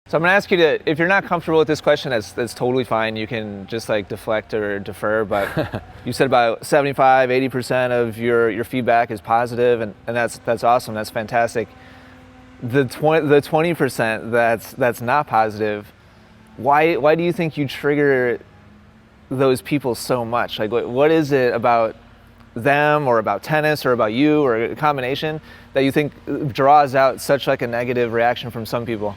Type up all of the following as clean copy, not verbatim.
So I'm going to ask you to, if you're not comfortable with this question, that's totally fine. You can just like deflect or defer, but you said about 75, 80% of your feedback is positive, and that's awesome. That's fantastic. The 20% that's not positive, why do you think you trigger those people so much? Like, what is it about them or about tennis or about you or a combination that you think draws out such like a negative reaction from some people?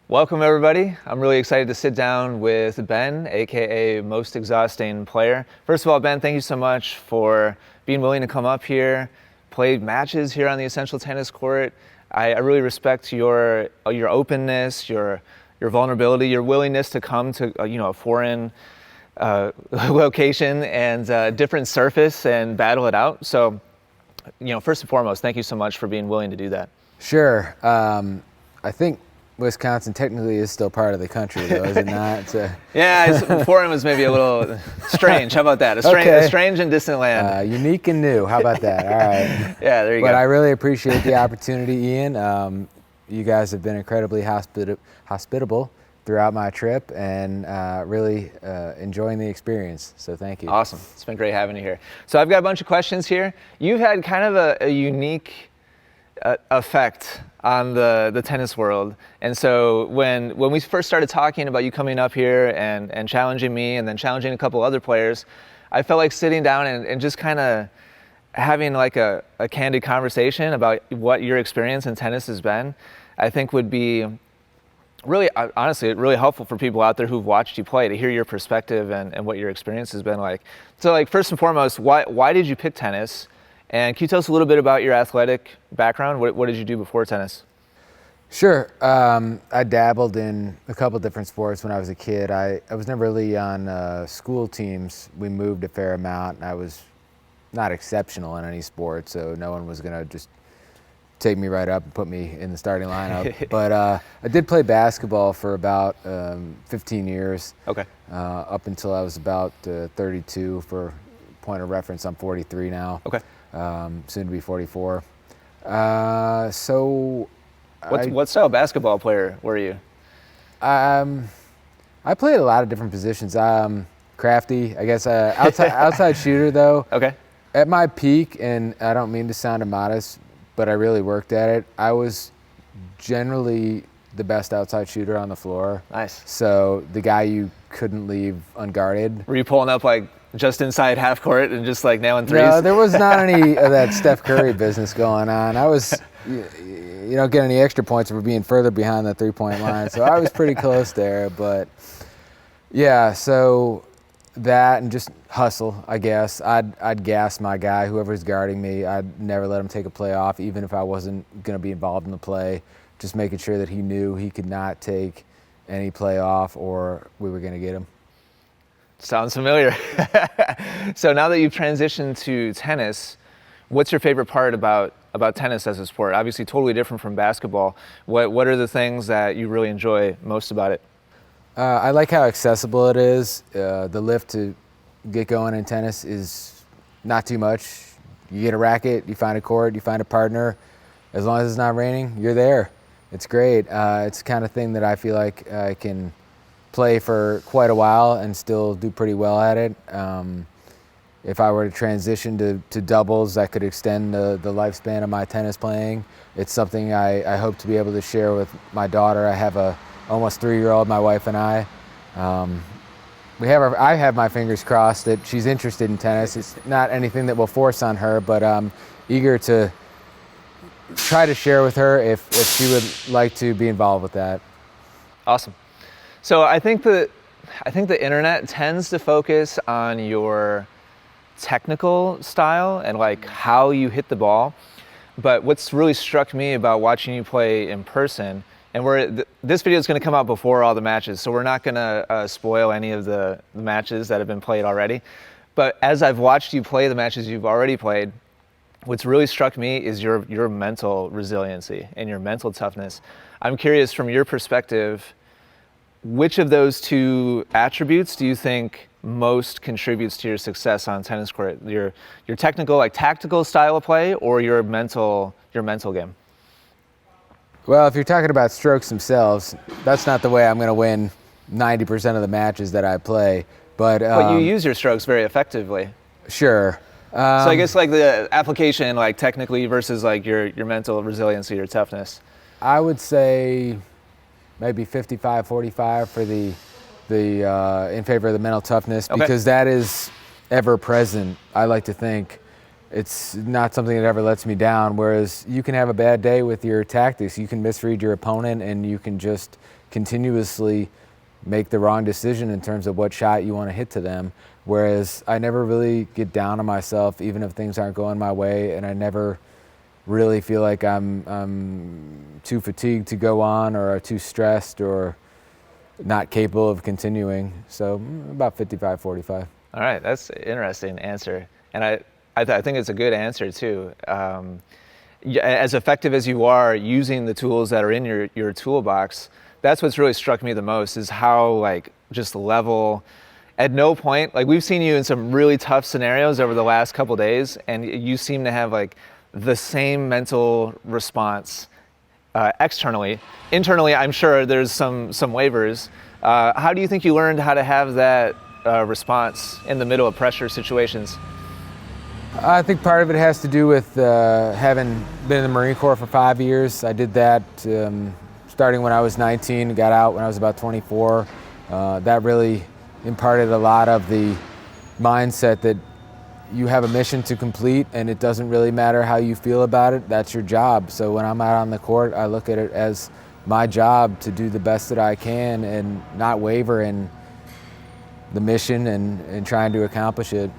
Welcome everybody. I'm really excited to sit down with Ben, aka Most Exhausting Player. First of all, Ben, thank you so much for being willing to come up here, play matches here on the Essential Tennis Court. I really respect your openness, your vulnerability, your willingness to come to a foreign location and different surface and battle it out. So, first and foremost, thank you so much for being willing to do that. Sure. I think Wisconsin technically is still part of the country, though, is it not? Yeah, foreign was maybe a little strange. How about that? A strange and distant land. Unique and new. How about that? All right. Yeah, there you go. But I really appreciate the opportunity, Ian. You guys have been incredibly hospitable throughout my trip and really enjoying the experience. So thank you. Awesome. It's been great having you here. So I've got a bunch of questions here. You've had kind of a unique effect on the tennis world, and so when we first started talking about you coming up here and challenging me and then challenging a couple other players, I felt like sitting down and just kind of having like a candid conversation about what your experience in tennis has been, I think would be really, honestly, really helpful for people out there who've watched you play to hear your perspective and what your experience has been like. So like, first and foremost, why did you pick tennis? And can you tell us a little bit about your athletic background? What did you do before tennis? Sure. I dabbled in a couple different sports when I was a kid. I was never really on school teams. We moved a fair amount, and I was not exceptional in any sport, so no one was going to just take me right up and put me in the starting lineup. But I did play basketball for about 15 years. Okay. Up until I was about 32. For point of reference, I'm 43 now. Okay. Soon to be 44. So, what style basketball player were you? I played a lot of different positions. Crafty, I guess. Outside shooter though. Okay. At my peak, and I don't mean to sound immodest, but I really worked at it. I was generally the best outside shooter on the floor. Nice. So the guy you couldn't leave unguarded. Were you pulling up like just inside half court and just like nailing threes? No, there was not any of that Steph Curry business going on. I was, you don't get any extra points for being further behind the three-point line, so I was pretty close there. But yeah, so that and just hustle, I guess. I'd gas my guy, whoever's guarding me. I'd never let him take a play off, even if I wasn't going to be involved in the play. Just making sure that he knew he could not take any play off or we were going to get him. Sounds familiar. So now that you've transitioned to tennis, what's your favorite part about tennis as a sport? Obviously totally different from basketball. What are the things that you really enjoy most about it? I like how accessible it is. The lift to get going in tennis is not too much. You get a racket, you find a court, you find a partner. As long as it's not raining, you're there. It's great. It's the kind of thing that I feel like I can play for quite a while and still do pretty well at it. If I were to transition to doubles, that could extend the lifespan of my tennis playing. It's something I hope to be able to share with my daughter. I have a almost 3-year-old, my wife and I. I have my fingers crossed that she's interested in tennis. It's not anything that will force on her, but I'm eager to try to share with her if she would like to be involved with that. Awesome. So I think the internet tends to focus on your technical style and like how you hit the ball. But what's really struck me about watching you play in person, and this video is going to come out before all the matches, so we're not going to spoil any of the matches that have been played already. But as I've watched you play the matches you've already played, what's really struck me is your mental resiliency and your mental toughness. I'm curious, from your perspective, which of those two attributes do you think most contributes to your success on tennis court? Your technical, like tactical style of play, or your mental game? Well, if you're talking about strokes themselves, that's not the way I'm going to win 90% of the matches that I play. But you use your strokes very effectively. Sure. So I guess like the application, like technically versus like your mental resiliency or toughness. I would say maybe 55-45 for the in favor of the mental toughness, because that is ever present. I like to think it's not something that ever lets me down. Whereas you can have a bad day with your tactics, you can misread your opponent, and you can just continuously make the wrong decision in terms of what shot you want to hit to them. Whereas I never really get down on myself, even if things aren't going my way, and I never really feel like I'm too fatigued to go on, or too stressed, or not capable of continuing. So about 55-45. All right, that's an interesting answer, and I think it's a good answer too. As effective as you are using the tools that are in your toolbox, that's what's really struck me the most, is how like just level. At no point, like we've seen you in some really tough scenarios over the last couple days, and you seem to have like the same mental response externally. Internally, I'm sure there's some waivers. How do you think you learned how to have that response in the middle of pressure situations? I think part of it has to do with having been in the Marine Corps for 5 years. I did that starting when I was 19, got out when I was about 24. That really imparted a lot of the mindset that you have a mission to complete, and it doesn't really matter how you feel about it. That's your job. So when I'm out on the court, I look at it as my job to do the best that I can and not waver in the mission and trying to accomplish it.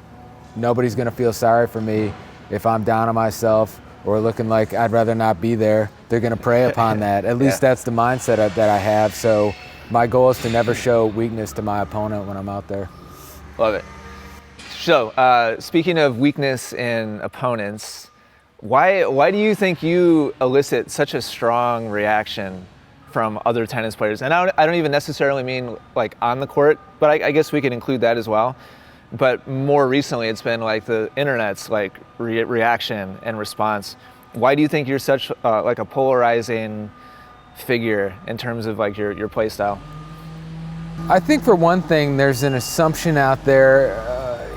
Nobody's going to feel sorry for me if I'm down on myself or looking like I'd rather not be there. They're going to prey upon that. At least that's the mindset that I have. So my goal is to never show weakness to my opponent when I'm out there. Love it. So, speaking of weakness in opponents, why do you think you elicit such a strong reaction from other tennis players? And I don't even necessarily mean like on the court, but I guess we can include that as well. But more recently, it's been like the internet's like reaction and response. Why do you think you're such like a polarizing figure in terms of like your play style? I think for one thing, there's an assumption out there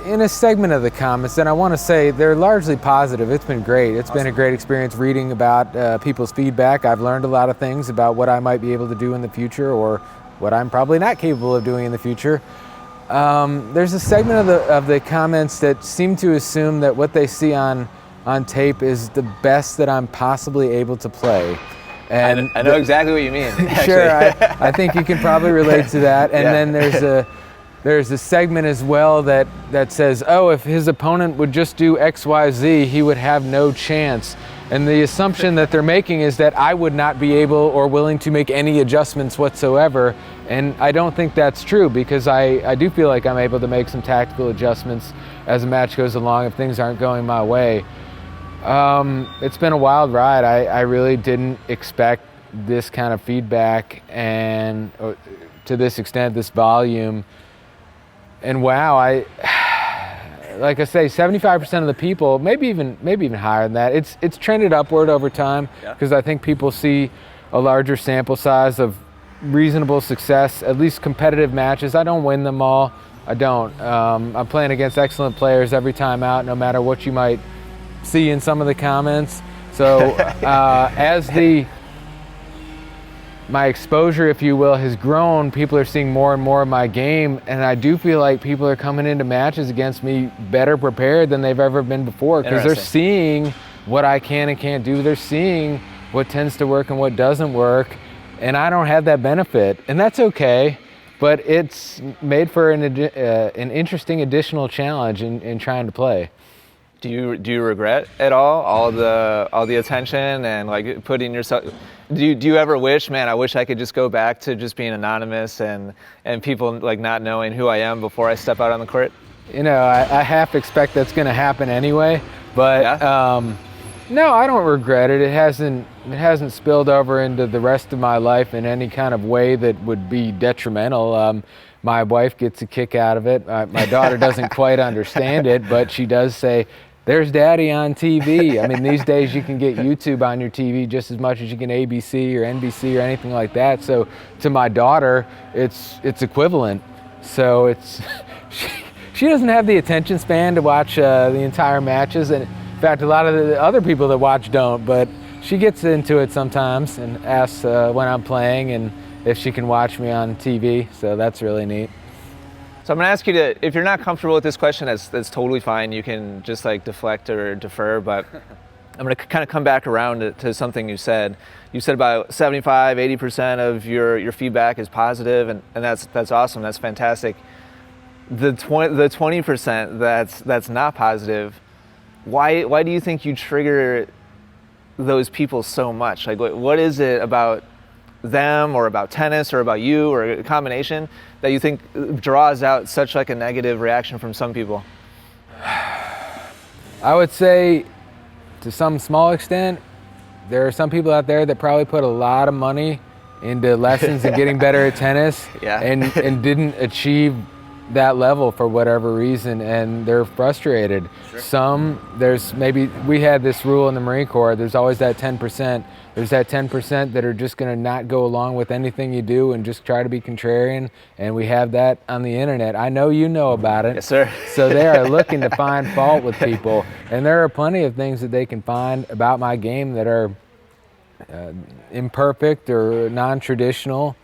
in a segment of the comments, and I want to say they're largely positive. It's been great. It's been a great experience reading about people's feedback. I've learned a lot of things about what I might be able to do in the future, or what I'm probably not capable of doing in the future. There's a segment of the comments that seem to assume that what they see on tape is the best that I'm possibly able to play. And I know exactly what you mean. Sure, I think you can probably relate to that. And then there's a segment as well that says, oh, if his opponent would just do X, Y, Z, he would have no chance. And the assumption that they're making is that I would not be able or willing to make any adjustments whatsoever. And I don't think that's true, because I do feel like I'm able to make some tactical adjustments as the match goes along if things aren't going my way. It's been a wild ride. I really didn't expect this kind of feedback, and to this extent, this volume. And wow, like I say, 75% of the people, maybe even higher than that. It's trended upward over time, because I think people see a larger sample size of reasonable success, at least competitive matches. I don't win them all. I don't. I'm playing against excellent players every time out, no matter what you might see in some of the comments. So as my exposure, if you will, has grown, people are seeing more and more of my game, and I do feel like people are coming into matches against me better prepared than they've ever been before, because they're seeing what I can and can't do. They're seeing what tends to work and what doesn't work, and I don't have that benefit, and that's okay, but it's made for an interesting additional challenge in trying to play. Do you regret at all the attention and like putting yourself? Do you ever wish, man, I wish I could just go back to just being anonymous and people like not knowing who I am before I step out on the court? You know, I half expect that's going to happen anyway, but no, I don't regret it. It hasn't spilled over into the rest of my life in any kind of way that would be detrimental. My wife gets a kick out of it. My daughter doesn't quite understand it, but she does say, there's Daddy on TV. I mean, these days you can get YouTube on your TV just as much as you can ABC or NBC or anything like that. So to my daughter, it's equivalent. So it's she doesn't have the attention span to watch the entire matches, and in fact, a lot of the other people that watch don't. But she gets into it sometimes and asks when I'm playing and if she can watch me on TV. So that's really neat. So I'm gonna ask you to, if you're not comfortable with this question, that's totally fine. You can just like deflect or defer, but I'm gonna kind of come back around to something you said. You said about 75, 80% of your feedback is positive, and that's awesome, that's fantastic. The 20% that's not positive, why do you think you trigger those people so much? Like what is it about them or about tennis or about you or a combination that you think draws out such like a negative reaction from some people? I would say to some small extent, there are some people out there that probably put a lot of money into lessons and getting better at tennis and didn't achieve that level for whatever reason, and they're frustrated. Sure. There's maybe, we had this rule in the Marine Corps, there's always that 10%. There's that 10% that are just gonna not go along with anything you do and just try to be contrarian, and we have that on the internet. I know you know about it. Yes, sir. So they are looking to find fault with people, and there are plenty of things that they can find about my game that are imperfect or non-traditional.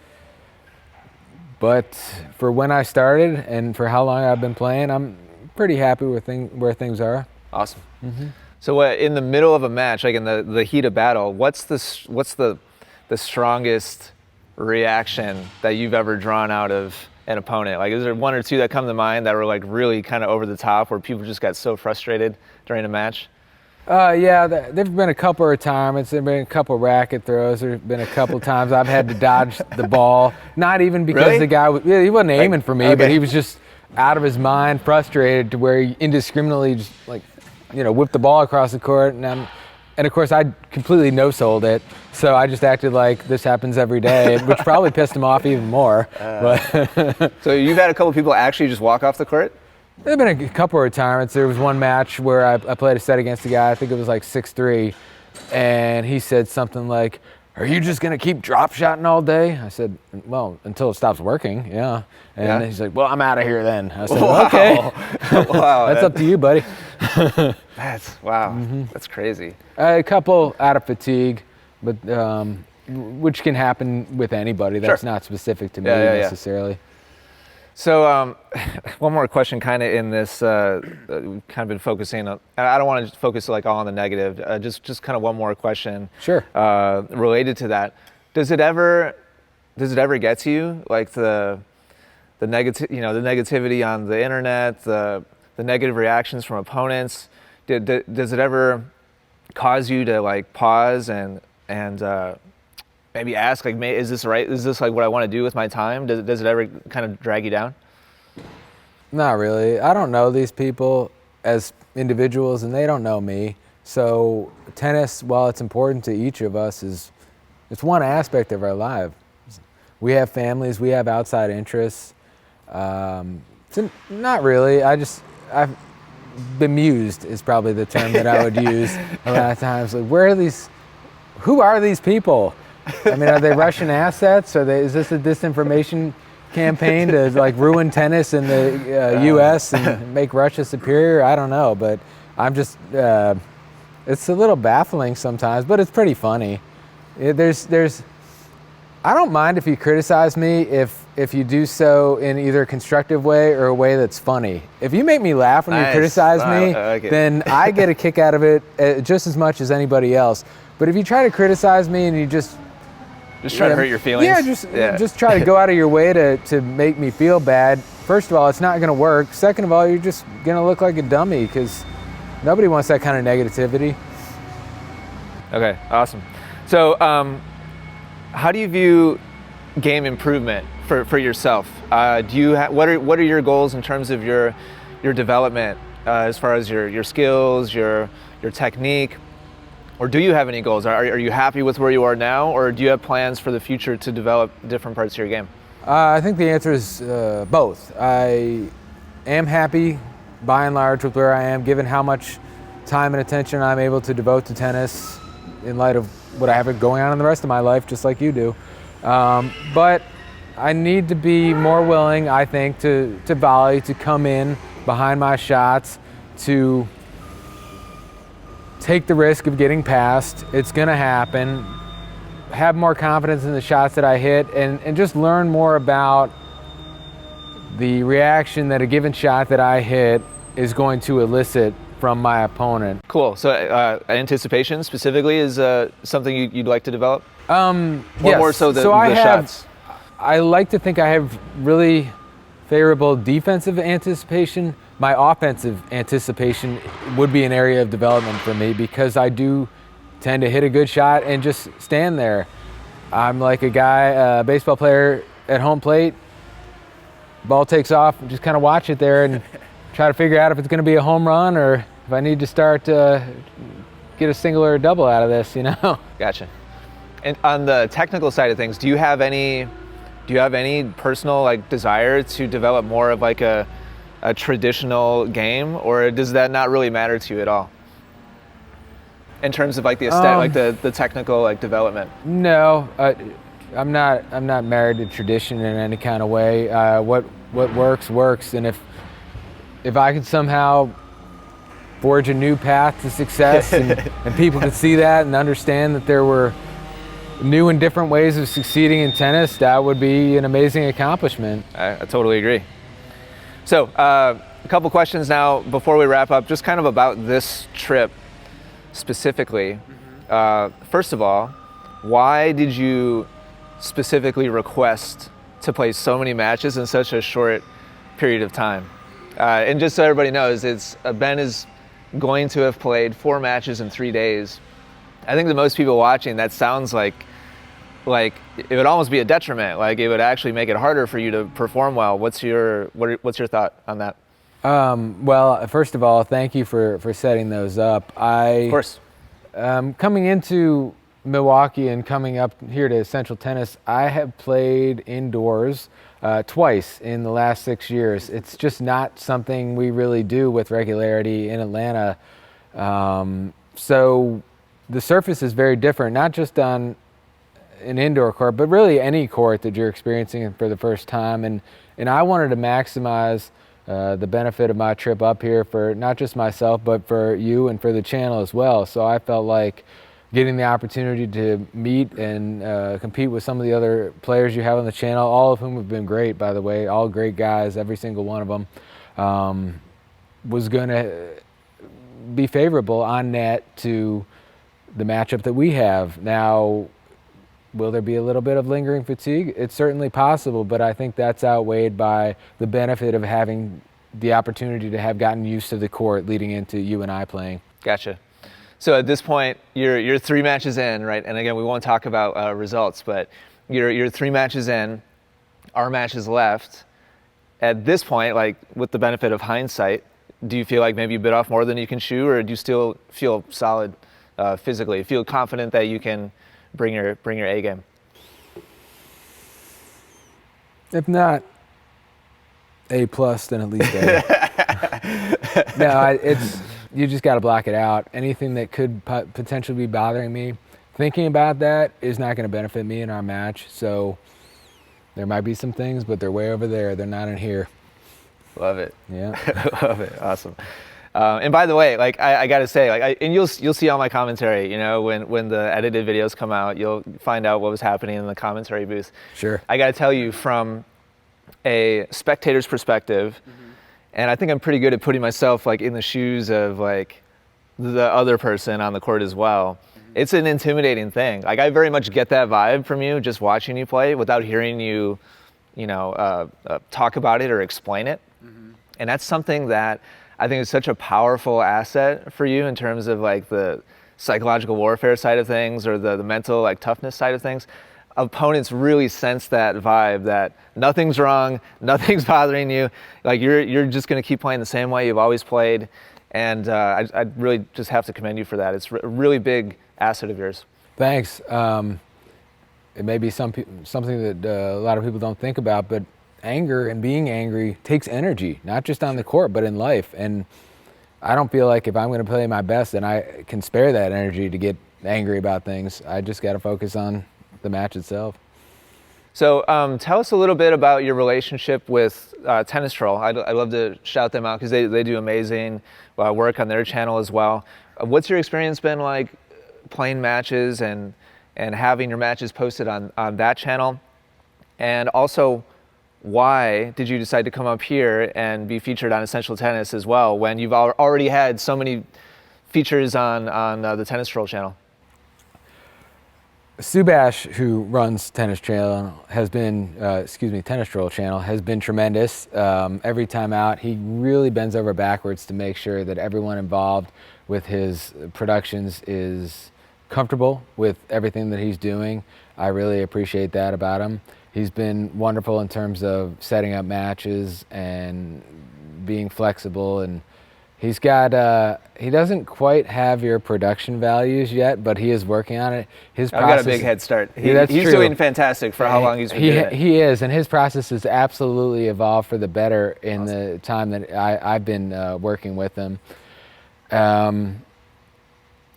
But for when I started and for how long I've been playing, I'm pretty happy with where things are. Awesome. Mm-hmm. So in the middle of a match, like in the heat of battle, what's the strongest reaction that you've ever drawn out of an opponent? Like, is there one or two that come to mind that were like really kind of over the top, where people just got so frustrated during a match? Yeah, there've been a couple of retirements. There've been a couple of racket throws. There's been a couple of times I've had to dodge the ball. Not even because really? The guy he wasn't aiming for me, but he was just out of his mind, frustrated to where he indiscriminately just whipped the ball across the court. And of course I completely no-sold it, so I just acted like this happens every day, which probably pissed him off even more. So you've had a couple of people actually just walk off the court? There have been a couple of retirements. There was one match where I played a set against a guy, I think it was like 6-3, and he said something like, "Are you just going to keep drop shotting all day?" I said, "Well, until it stops working, yeah." And he's like, "Well, I'm out of here then." I said, wow. "Okay." Wow. That's up to you, buddy. Wow. Mm-hmm. That's crazy. A couple out of fatigue, but which can happen with anybody. That's not specific to me necessarily. So one more question kind of in this, we've kind of been focusing on, I don't want to focus like all on the negative, just kind of one more question. Sure. Related to that. Does it ever get to you, like the negativity on the internet, the negative reactions from opponents? Does it ever cause you to like pause and maybe ask, like, is this right? Is this like what I want to do with my time? Does it ever kind of drag you down? Not really. I don't know these people as individuals, and they don't know me. So tennis, while it's important to each of us, it's one aspect of our lives. We have families, we have outside interests. So not really. I've bemused is probably the term that I would use a lot of times. Like, who are these people? I mean, are they Russian assets? Is this a disinformation campaign to like ruin tennis in the U.S. and make Russia superior? I don't know, but I'm just, it's a little baffling sometimes, but it's pretty funny. I don't mind if you criticize me if you do so in either a constructive way or a way that's funny. If you make me laugh when you criticize me, then I get a kick out of it just as much as anybody else. But if you try to criticize me and you just try to hurt your feelings? Just try to go out of your way to make me feel bad. First of all, it's not going to work. Second of all, you're just going to look like a dummy because nobody wants that kind of negativity. Okay, awesome. So how do you view game improvement for yourself? What are your goals in terms of your development as far as your skills, your technique? Or do you have any goals? Are you happy with where you are now, or do you have plans for the future to develop different parts of your game? I think the answer is both. I am happy, by and large, with where I am, given how much time and attention I'm able to devote to tennis in light of what I have going on in the rest of my life, just like you do. But I need to be more willing, I think, to volley, to come in behind my shots, to take the risk of getting past. It's going to happen. Have more confidence in the shots that I hit, and just learn more about the reaction that a given shot that I hit is going to elicit from my opponent. Cool. So anticipation specifically is something you'd like to develop? Yes. More so the shots? I like to think I have really favorable defensive anticipation. My offensive anticipation would be an area of development for me, because I do tend to hit a good shot and just stand there. I'm like a guy, a baseball player at home plate, ball takes off, just kind of watch it there and try to figure out if it's going to be a home run or if I need to start to get a single or a double out of this, you know? Gotcha. And on the technical side of things, do you have any personal like desire to develop more of like a traditional game, or does that not really matter to you at all? In terms of like the aesthetic, like the technical like development? No, I'm not married to tradition in any kind of way. What works, and if I could somehow forge a new path to success and people could see that and understand that there were new and different ways of succeeding in tennis, that would be an amazing accomplishment. I totally agree. So a couple questions now before we wrap up, just kind of about this trip specifically. First of all, why did you specifically request to play so many matches in such a short period of time? And just so everybody knows, Ben is going to have played 4 matches in 3 days. I think to most people watching, that sounds like it would almost be a detriment. Like it would actually make it harder for you to perform well. What's your thought on that? Well, first of all, thank you for setting those up. Of course. Coming into Milwaukee and coming up here to Central Tennis, I have played indoors twice in the last 6 years. It's just not something we really do with regularity in Atlanta. So the surface is very different, not just on an indoor court, but really any court that you're experiencing for the first time. And I wanted to maximize the benefit of my trip up here for not just myself, but for you and for the channel as well. So I felt like getting the opportunity to meet and compete with some of the other players you have on the channel, all of whom have been great, by the way, all great guys, every single one of them, was going to be favorable on net to the matchup that we have. Now, will there be a little bit of lingering fatigue? It's certainly possible, but I think that's outweighed by the benefit of having the opportunity to have gotten used to the court leading into you and I playing. Gotcha. So at this point, you're 3 matches in, right? And again, we won't talk about results, but you're 3 matches in, our match is left. At this point, like with the benefit of hindsight, do you feel like maybe you bit off more than you can chew, or do you still feel solid physically? Feel confident that you can bring your A game? If not A+, then at least A. No, you just got to block it out. Anything that could potentially be bothering me, thinking about that is not going to benefit me in our match. So there might be some things, but they're way over there. They're not in here. Love it. Yeah. Love it. Awesome. And by the way, like I gotta say, like and you'll see all my commentary. You know, when the edited videos come out, you'll find out what was happening in the commentary booth. Sure. I gotta tell you, from a spectator's perspective, and I think I'm pretty good at putting myself like in the shoes of like the other person on the court as well. It's an intimidating thing. Like I very much get that vibe from you just watching you play without hearing you, talk about it or explain it. And that's something that I think is such a powerful asset for you in terms of like the psychological warfare side of things or the mental like toughness side of things. Opponents really sense that vibe that nothing's wrong, nothing's bothering you. Like you're just going to keep playing the same way you've always played. And I really just have to commend you for that. It's a really big asset of yours. Thanks. It may be something that a lot of people don't think about, but anger and being angry takes energy, not just on the court, but in life. And I don't feel like if I'm going to play my best, then I can spare that energy to get angry about things. I just got to focus on the match itself. So tell us a little bit about your relationship with Tennis Troll. I'd love to shout them out because they do amazing work on their channel as well. What's your experience been like playing matches and having your matches posted on that channel? And also, why did you decide to come up here and be featured on Essential Tennis as well when you've already had so many features on the Tennis Troll channel? Subash, who runs Tennis Channel, has been, Tennis Troll channel, has been tremendous. Every time out, he really bends over backwards to make sure that everyone involved with his productions is comfortable with everything that he's doing. I really appreciate that about him. He's been wonderful in terms of setting up matches and being flexible, and he's got, he doesn't quite have your production values yet, but he is working on it. I've got a big head start. He's doing fantastic for how long he's been doing it. He is, and his process has absolutely evolved for the better in the time that I've been working with him.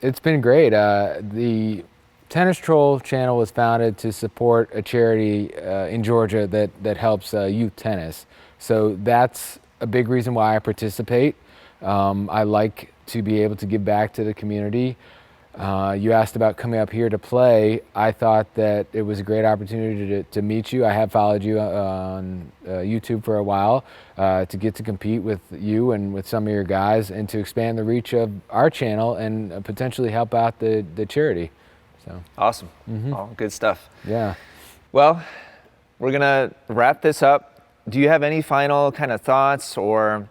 It's been great. The Tennis Troll channel was founded to support a charity in Georgia that helps youth tennis. So that's a big reason why I participate. I like to be able to give back to the community. You asked about coming up here to play. I thought that it was a great opportunity to meet you. I have followed you on YouTube for a while, to get to compete with you and with some of your guys and to expand the reach of our channel and potentially help out the charity. So. Awesome. Oh, good stuff. Yeah. Well, we're going to wrap this up. Do you have any final kind of thoughts, or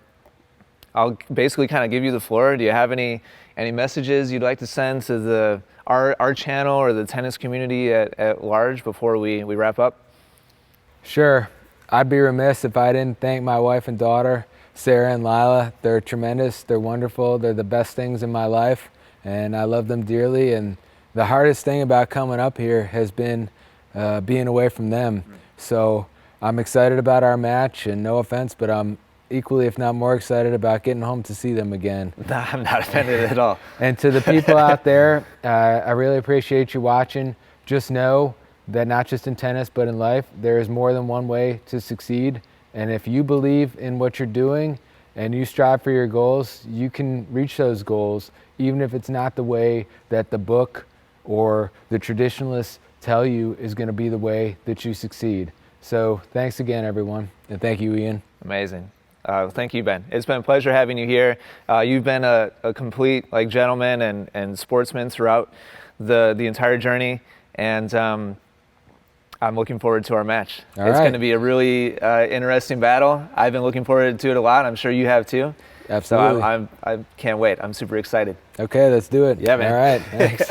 I'll basically kind of give you the floor. Do you have any messages you'd like to send to our channel or the tennis community at large before we wrap up? Sure. I'd be remiss if I didn't thank my wife and daughter, Sarah and Lila. They're tremendous. They're wonderful. They're the best things in my life, and I love them dearly. And the hardest thing about coming up here has been being away from them. So I'm excited about our match, and no offense, but I'm equally, if not more, excited about getting home to see them again. No, I'm not offended at all. And to the people out there, I really appreciate you watching. Just know that not just in tennis, but in life, there is more than one way to succeed. And if you believe in what you're doing and you strive for your goals, you can reach those goals, even if it's not the way that the book or the traditionalists tell you is going to be the way that you succeed. So thanks again, everyone. And thank you, Ian. Amazing. Thank you, Ben. It's been a pleasure having you here. You've been a complete gentleman and sportsman throughout the entire journey, and I'm looking forward to our match. It's going to be a really interesting battle. I've been looking forward to it a lot. I'm sure you have too. Absolutely. So I can't wait. I'm super excited. Okay, let's do it. Yeah, man. All right, thanks.